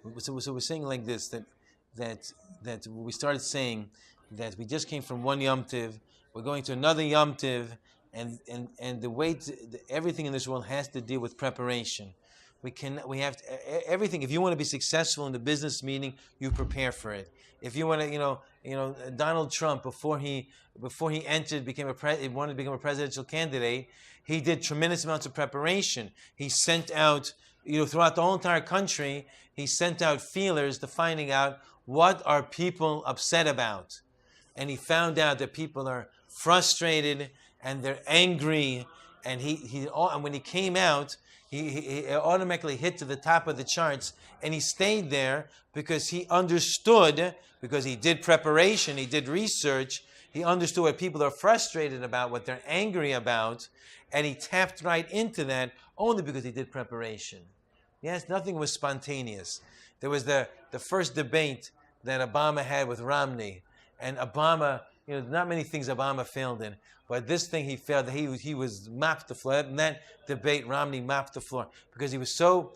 So we're saying like this, that we started saying that we just came from one Yom Tiv, we're going to another Yom Tiv, and the way everything in this world has to deal with preparation. We have everything. If you want to be successful in the business meeting, you prepare for it. If you want to, Donald Trump before he entered, wanted to become a presidential candidate, he did tremendous amounts of preparation. He sent out, throughout the whole entire country, he sent out feelers to finding out what are people upset about. And he found out that people are frustrated and they're angry. And and when he came out, he automatically hit to the top of the charts, and he stayed there because he understood, because he did preparation, he did research, he understood what people are frustrated about, what they're angry about, and he tapped right into that only because he did preparation. Yes, nothing was spontaneous. There was the first debate that Obama had with Romney, and Obama, not many things Obama failed in, but this thing he failed. He was mopped the floor. In that debate, Romney mopped the floor because he was so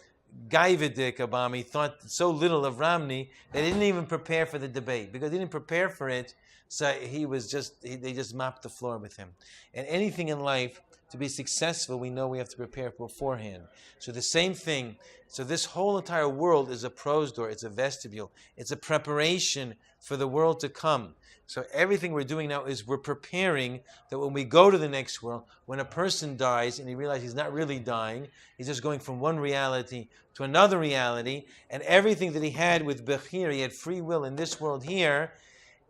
gaivadik, Obama. He thought so little of Romney that he didn't even prepare for the debate. Because he didn't prepare for it, so they just mopped the floor with him. And anything in life, to be successful, we know we have to prepare beforehand. So the same thing. So this whole entire world is a pros door. It's a vestibule. It's a preparation for the world to come. So everything we're doing now is we're preparing that when we go to the next world, when a person dies and he realizes he's not really dying, he's just going from one reality to another reality, and everything that he had with Bechir, he had free will in this world here,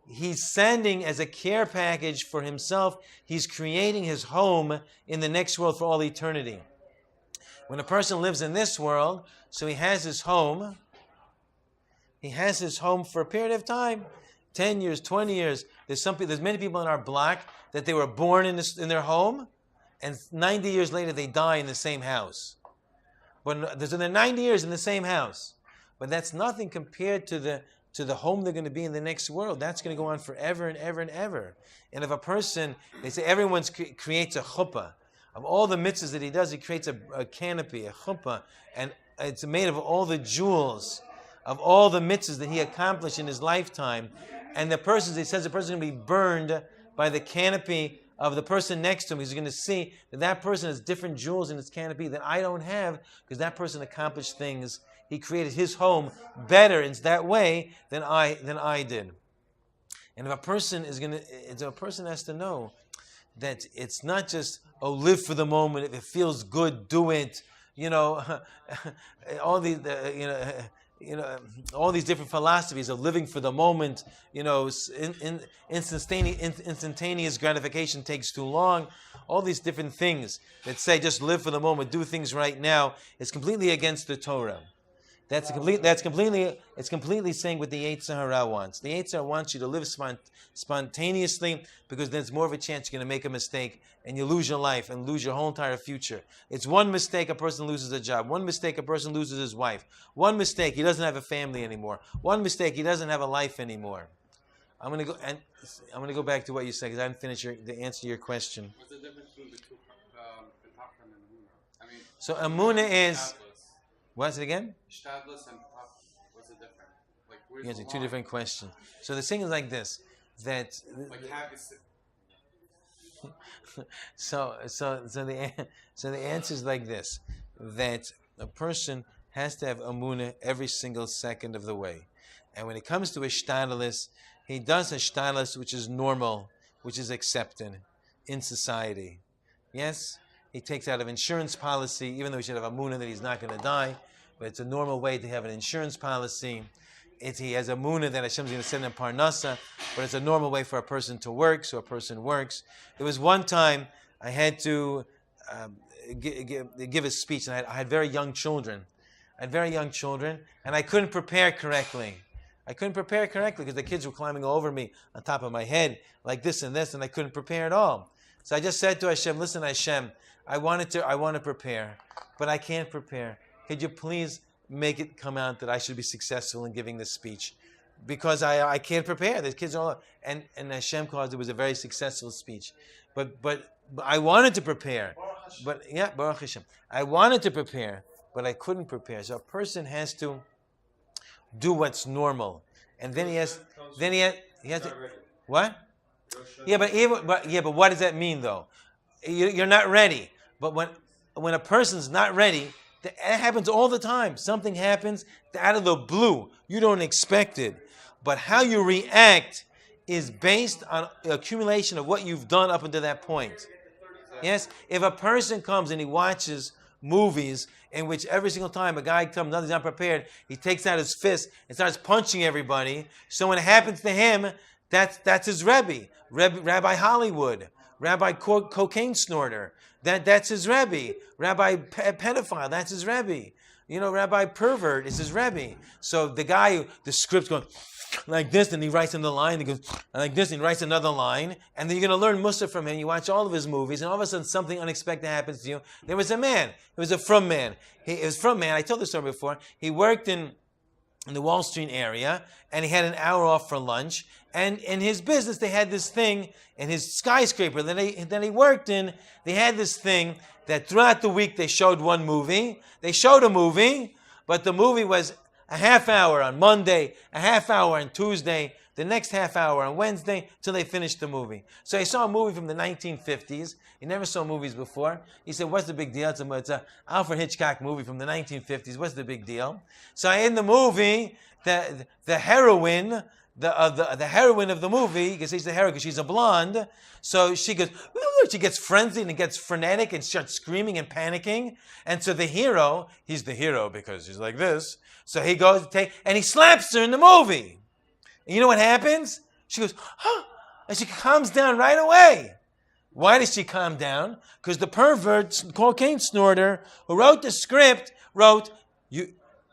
he's sending as a care package for himself, he's creating his home in the next world for all eternity. When a person lives in this world, so he has his home for a period of time. 10 years, 20 years. There's many people in our block that they were born in their home, and 90 years later they die in the same house. But they're 90 years in the same house. But that's nothing compared to the home they're going to be in the next world. That's going to go on forever and ever and ever. And if a person, they say everyone creates a chuppah. Of all the mitzvahs that he does, he creates a canopy, a chuppah, and it's made of all the jewels of all the mitzvahs that he accomplished in his lifetime. And the person is going to be burned by the canopy of the person next to him. He's going to see that person has different jewels in his canopy that I don't have, because that person accomplished things. He created his home better in that way than I did. And if a person has to know that it's not just, live for the moment. If it feels good, do it. All these, all these different philosophies of living for the moment, instantaneous gratification takes too long. All these different things that say just live for the moment, do things right now, is completely against the Torah. It's completely saying what the Yetzer Hara wants. The Yetzer Hara wants you to live spontaneously, because there's more of a chance you're going to make a mistake and you lose your life and lose your whole entire future. It's one mistake a person loses a job. One mistake a person loses his wife. One mistake he doesn't have a family anymore. One mistake he doesn't have a life anymore. I'm going to go back to what you said, because I didn't finish the answer to your question. What's the difference between the two, Preperation and Amunah? So Amunah is... What's it again? Shtadlus and what's the difference? Like, where's Yes, the two line? different questions. So the thing is like this, that so the answer is like this, that a person has to have Amunah every single second of the way. And when it comes to Ishtadlus, he does Ishtadlus which is normal, which is accepted in society. Yes? He takes out an insurance policy, even though he should have Amunah that he's not going to die, but it's a normal way to have an insurance policy. He has Amunah that Hashem's going to send him Parnasa, but it's a normal way for a person to work, so a person works. There was one time I had to give a speech, and I had very young children. And I couldn't prepare correctly. Because the kids were climbing over me on top of my head, like this, and I couldn't prepare at all. So I just said to Hashem, listen, Hashem, I want to prepare, but I can't prepare. Could you please make it come out that I should be successful in giving this speech? Because I can't prepare. The kids are all, and Hashem caused it was a very successful speech. But I wanted to prepare. But yeah, Baruch Hashem. I wanted to prepare, but I couldn't prepare. So a person has to do what's normal, and then he has to, what? But what does that mean though? You're not ready. But when a person's not ready, that happens all the time. Something happens out of the blue. You don't expect it. But how you react is based on accumulation of what you've done up until that point. Yes? If a person comes and he watches movies in which every single time a guy comes, nothing's not prepared, he takes out his fist and starts punching everybody. So when it happens to him, that's his Rebbe. Rabbi Hollywood, Rabbi cocaine snorter. That's his Rebbe. Rabbi pedophile, that's his Rebbe. Rabbi pervert is his Rebbe. So the script's going like this, and he writes another line, he goes like this, and he writes another line, and then you're going to learn Mussar from him. You watch all of his movies, and all of a sudden something unexpected happens to you. There was a man. It was a from man. I told this story before. He worked in the Wall Street area, and he had an hour off for lunch. And in his business, they had this thing, in his skyscraper that he worked in, they had this thing that throughout the week they showed one movie. They showed a movie, but the movie was a half hour on Monday, a half hour on Tuesday, the next half hour on Wednesday, till they finished the movie. So he saw a movie from the 1950s. He never saw movies before. He said, what's the big deal? It's a Alfred Hitchcock movie from the 1950s. What's the big deal? So in the movie, the heroine, the heroine of the movie, because she's the heroine because she's a blonde, so she goes, she gets frenzied and gets frenetic and starts screaming and panicking. And so the hero, he's the hero because he's like this. So he goes and he slaps her in the movie. And you know what happens? She goes, huh, and she calms down right away. Why does she calm down? Because the pervert, cocaine snorter, who wrote the script,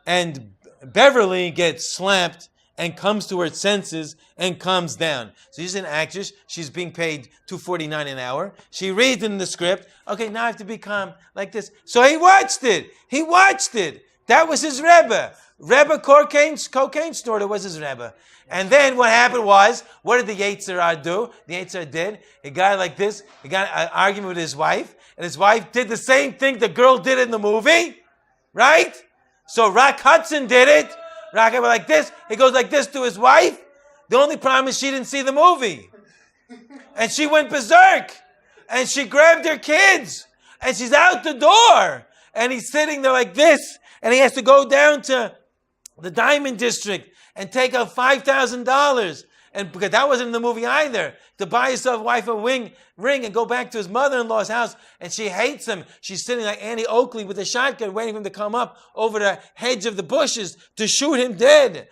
and Beverly gets slapped and comes to her senses and calms down. So she's an actress. She's being paid $2.49 an hour. She reads in the script, okay, now I have to be calm like this. So he watched it. That was his Rebbe. Rebbe cocaine snorter was his Rebbe. And then what happened was, what did the Yetzer Hara do? The Yetzer Hara did. He got like this. He got an argument with his wife. And his wife did the same thing the girl did in the movie. Right? So Rock Hudson did it. Rock went like this. He goes like this to his wife. The only problem is she didn't see the movie. And she went berserk. And she grabbed her kids. And she's out the door. And he's sitting there like this. And he has to go down to the Diamond District and take out $5,000. And because that wasn't in the movie either, to buy himself wife a ring and go back to his mother-in-law's house, and she hates him. She's sitting like Annie Oakley with a shotgun, waiting for him to come up over the hedge of the bushes to shoot him dead.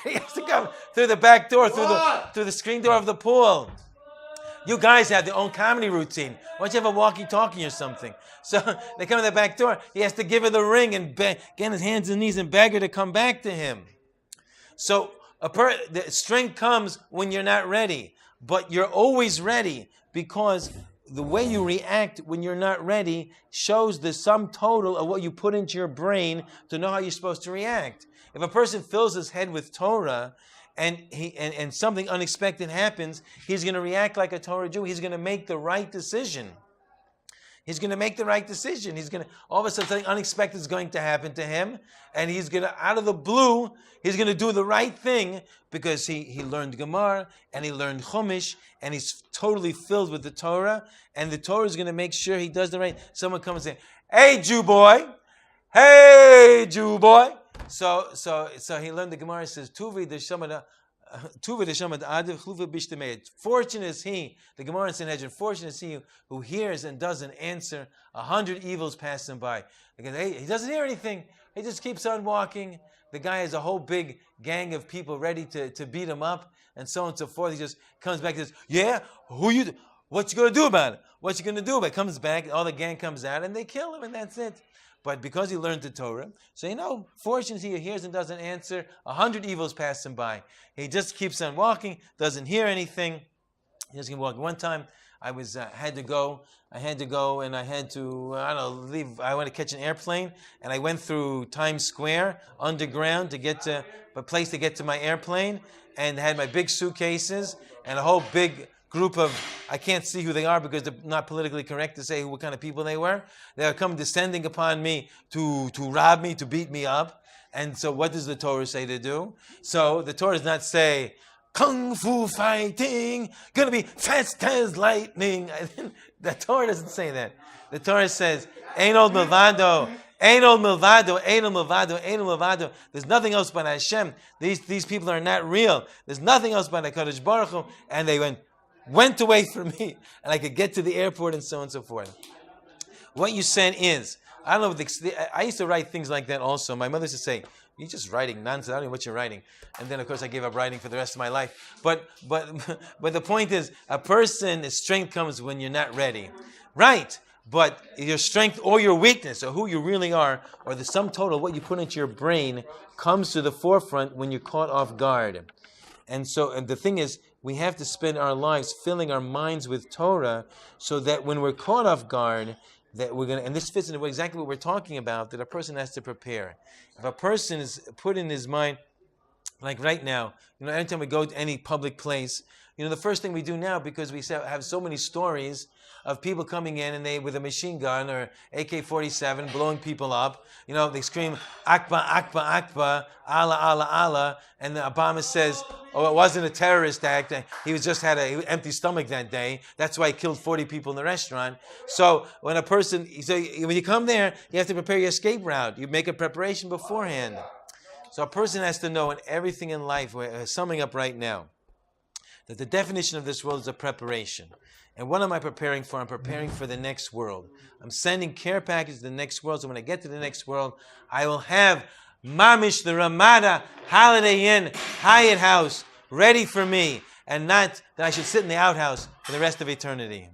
He has to come through the back door, through the screen door of the pool. You guys have your own comedy routine. Why don't you have a walkie-talkie or something? So they come in the back door. He has to give her the ring and get on his hands and knees and beg her to come back to him. So the strength comes when you're not ready, but you're always ready because the way you react when you're not ready shows the sum total of what you put into your brain to know how you're supposed to react. If a person fills his head with Torah and something unexpected happens, he's going to react like a Torah Jew. He's going to make the right decision. He's going to make the right decision. All of a sudden, something unexpected is going to happen to him, and he's going to, out of the blue, he's going to do the right thing because he learned Gemara, and he learned Chumash, and he's totally filled with the Torah, and the Torah is going to make sure he does the right. Someone comes and say, "Hey, Jew boy! Hey, Jew boy!" So he learned the Gemara. It says, "Tuvi de fortunate is he," the Gemara in Sanhedrin, fortunate is he who hears and doesn't answer. 100 evils pass him by. Because he doesn't hear anything. He just keeps on walking. The guy has a whole big gang of people ready to beat him up, and so on and so forth. He just comes back and says, "Yeah, what you going to do about it? What you going to do about it?" Comes back, all the gang comes out, and they kill him, and that's it. But because he learned the Torah, so fortunate he hears and doesn't answer, 100 evils pass him by. He just keeps on walking, doesn't hear anything. He just keeps walking. One time, I had to go, and I had to, leave. I went to catch an airplane, and I went through Times Square, underground, to get to a place to get to my airplane, and had my big suitcases, and a whole big group of, I can't see who they are because they're not politically correct to say what kind of people they were. They will come descending upon me to rob me, to beat me up. And so what does the Torah say to do? So the Torah does not say, Kung Fu fighting, gonna be fast as lightning. The Torah doesn't say that. The Torah says, Ein od milvado, Ein od milvado, Ein od milvado, Ein od milvado. There's nothing else but Hashem. These people are not real. There's nothing else but HaKadosh Baruch Hu. And they went away from me. And I could get to the airport and so on and so forth. What you said is, I don't know, I used to write things like that also. My mother used to say, you're just writing nonsense. I don't know what you're writing. And then, of course, I gave up writing for the rest of my life. But the point is, a person's strength comes when you're not ready. Right. But your strength or your weakness, or who you really are, or the sum total of what you put into your brain comes to the forefront when you're caught off guard. And the thing is, we have to spend our lives filling our minds with Torah so that when we're caught off guard, that we're going to, and this fits into exactly what we're talking about, that a person has to prepare. If a person is put in his mind, like right now, anytime we go to any public place, the first thing we do now, because we have so many stories of people coming in and they with a machine gun or AK-47 blowing people up, they scream Akbar, Akbar, Akbar, Allah, Allah, Allah, and Obama says, oh, it wasn't a terrorist act. He just had an empty stomach that day. That's why he killed 40 people in the restaurant. So when you come there, you have to prepare your escape route. You make a preparation beforehand. So a person has to know in everything in life, we're summing up right now, that the definition of this world is a preparation. And what am I preparing for? I'm preparing for the next world. I'm sending care packages to the next world. So when I get to the next world, I will have Mamish, the Ramada, Holiday Inn, Hyatt House, ready for me. And not that I should sit in the outhouse for the rest of eternity.